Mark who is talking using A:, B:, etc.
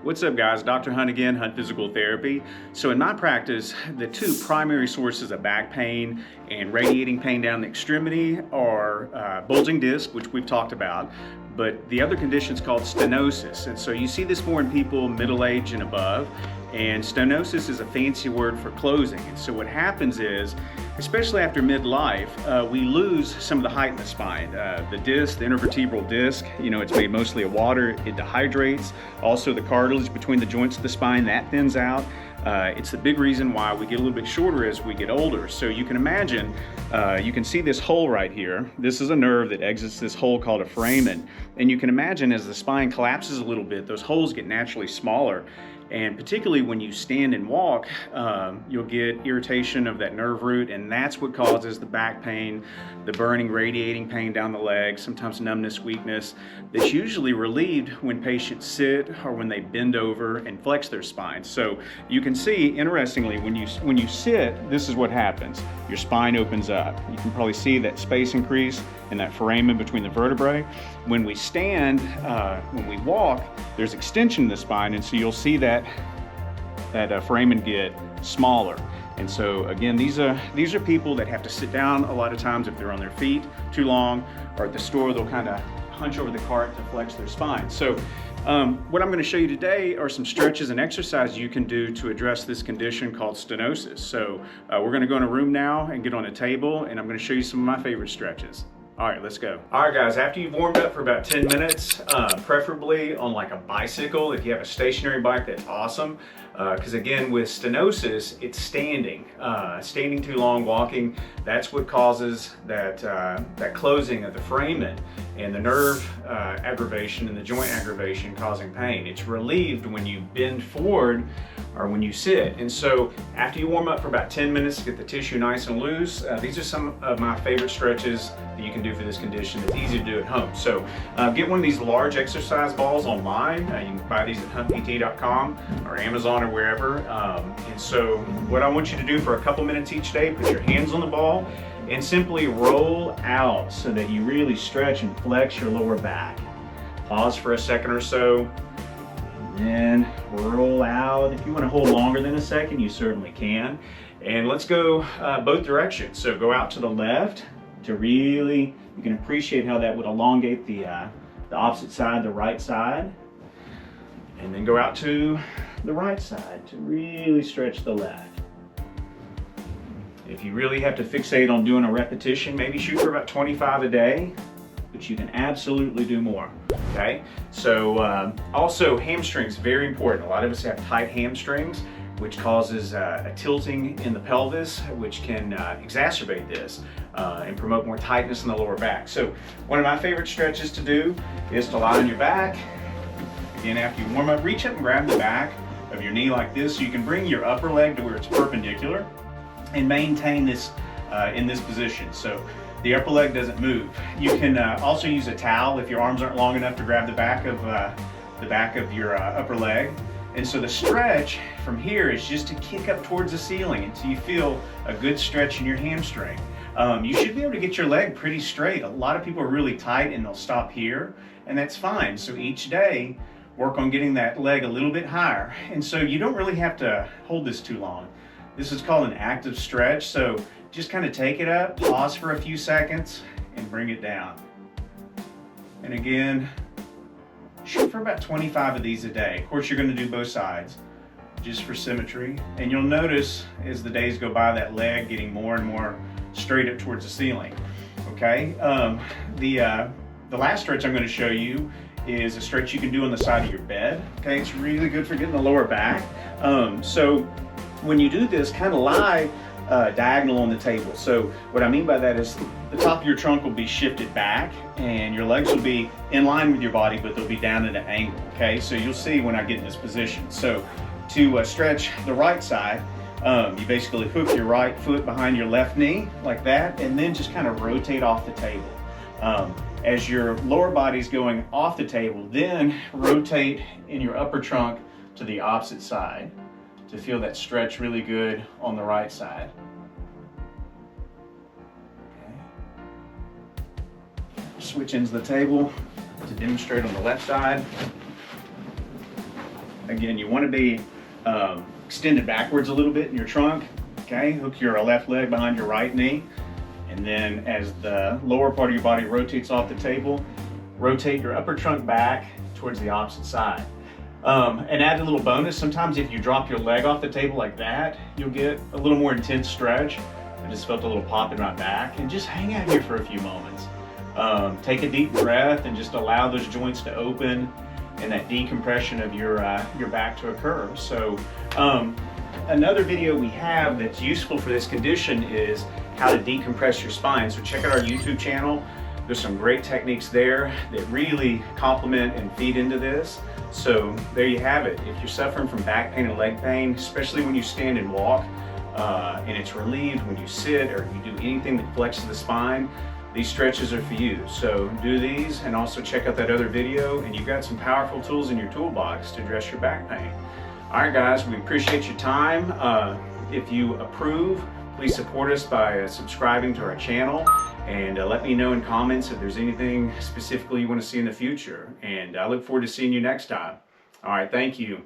A: What's up, guys? Dr. Hunt again, Hunt Physical Therapy. So in my practice, the two primary sources of back pain and radiating pain down the extremity are bulging disc, which we've talked about, but the other condition is called stenosis. And so you see this more in people middle age and above, and stenosis is a fancy word for closing. And so what happens is, especially after midlife, we lose some of the height in the spine. The disc, the intervertebral disc, it's made mostly of water, it dehydrates. Also the cartilage between the joints of the spine, that thins out. It's the big reason why we get a little bit shorter as we get older. So you can imagine, you can see this hole right here. This is a nerve that exits this hole called a foramen. And you can imagine as the spine collapses a little bit, those holes get naturally smaller. And particularly when you stand and walk, you'll get irritation of that nerve root, and that's what causes the back pain, the burning, radiating pain down the leg, sometimes numbness, weakness, that's usually relieved when patients sit or when they bend over and flex their spine. So you can see, interestingly, when you sit, this is what happens. Your spine opens up. You can probably see that space increase and that foramen between the vertebrae. When we stand, when we walk, there's extension in the spine, and so you'll see that foramen get smaller. And so again, these are people that have to sit down a lot of times if they're on their feet too long, or at the store they'll kind of hunch over the cart to flex their spine. So what I'm going to show you today are some stretches and exercises you can do to address this condition called stenosis. So we're going to go in a room now and get on a table, and I'm going to show you some of my favorite stretches. All right, let's go. All right, guys, after you've warmed up for about 10 minutes, preferably on like a bicycle. If you have a stationary bike, that's awesome. Because again, with stenosis, it's standing. Standing too long, walking, that's what causes that closing of the foramen and the nerve aggravation and the joint aggravation causing pain. It's relieved when you bend forward or when you sit. And so after you warm up for about 10 minutes to get the tissue nice and loose, these are some of my favorite stretches that you can do for this condition. It's easy to do at home. So get one of these large exercise balls online. You can buy these at HpT&x or Amazon or wherever. And so what I want you to do for a couple minutes each day, put your hands on the ball and simply roll out so that you really stretch and flex your lower back. Pause for a second or so, and then roll out. If you want to hold longer than a second, you certainly can. And let's go both directions. So go out to the left to really, you can appreciate how that would elongate the opposite side, the right side. And then go out to the right side to really stretch the left. If you really have to fixate on doing a repetition, maybe shoot for about 25 a day, but you can absolutely do more, okay? So also hamstrings, very important. A lot of us have tight hamstrings, which causes a tilting in the pelvis, which can exacerbate this and promote more tightness in the lower back. So one of my favorite stretches to do is to lie on your back. Again, after you warm up, reach up and grab the back of your knee like this, so you can bring your upper leg to where it's perpendicular and maintain this in this position. So the upper leg doesn't move. You can also use a towel if your arms aren't long enough to grab the back of your upper leg. And so the stretch from here is just to kick up towards the ceiling until you feel a good stretch in your hamstring. You should be able to get your leg pretty straight. A lot of people are really tight and they'll stop here, and that's fine. So each day, work on getting that leg a little bit higher. And so you don't really have to hold this too long. This is called an active stretch. So just kind of take it up, pause for a few seconds, and bring it down. And again, shoot for about 25 of these a day. Of course, you're going to do both sides just for symmetry. And you'll notice as the days go by, that leg getting more and more straight up towards the ceiling. Okay, the last stretch I'm going to show you is a stretch you can do on the side of your bed. Okay, it's really good for getting the lower back. So when you do this, kind of lie diagonal on the table. So what I mean by that is the top of your trunk will be shifted back and your legs will be in line with your body, but they'll be down at an angle. Okay, so you'll see when I get in this position. So to stretch the right side, you basically hook your right foot behind your left knee like that, and then just kind of rotate off the table. As your lower body's going off the table, then rotate in your upper trunk to the opposite side to feel that stretch really good on the right side. Okay. Switch ends of the table to demonstrate on the left side. again, you want to be extended backwards a little bit in your trunk. Okay, hook your left leg behind your right knee. And then as the lower part of your body rotates off the table, rotate your upper trunk back towards the opposite side. And add a little bonus, sometimes if you drop your leg off the table like that, you'll get a little more intense stretch. I just felt a little pop in my back, and just hang out here for a few moments. Take a deep breath and just allow those joints to open and that decompression of your back to occur. So another video we have that's useful for this condition is how to decompress your spine. So check out our YouTube channel. There's some great techniques there that really complement and feed into this. So there you have it. If you're suffering from back pain and leg pain, especially when you stand and walk, and it's relieved when you sit or you do anything that flexes the spine, these stretches are for you. So do these, and also check out that other video, and you've got some powerful tools in your toolbox to address your back pain. All right, guys, we appreciate your time. If you approve, please support us by subscribing to our channel, and let me know in comments if there's anything specifically you want to see in the future. And I look forward to seeing you next time. All right, thank you.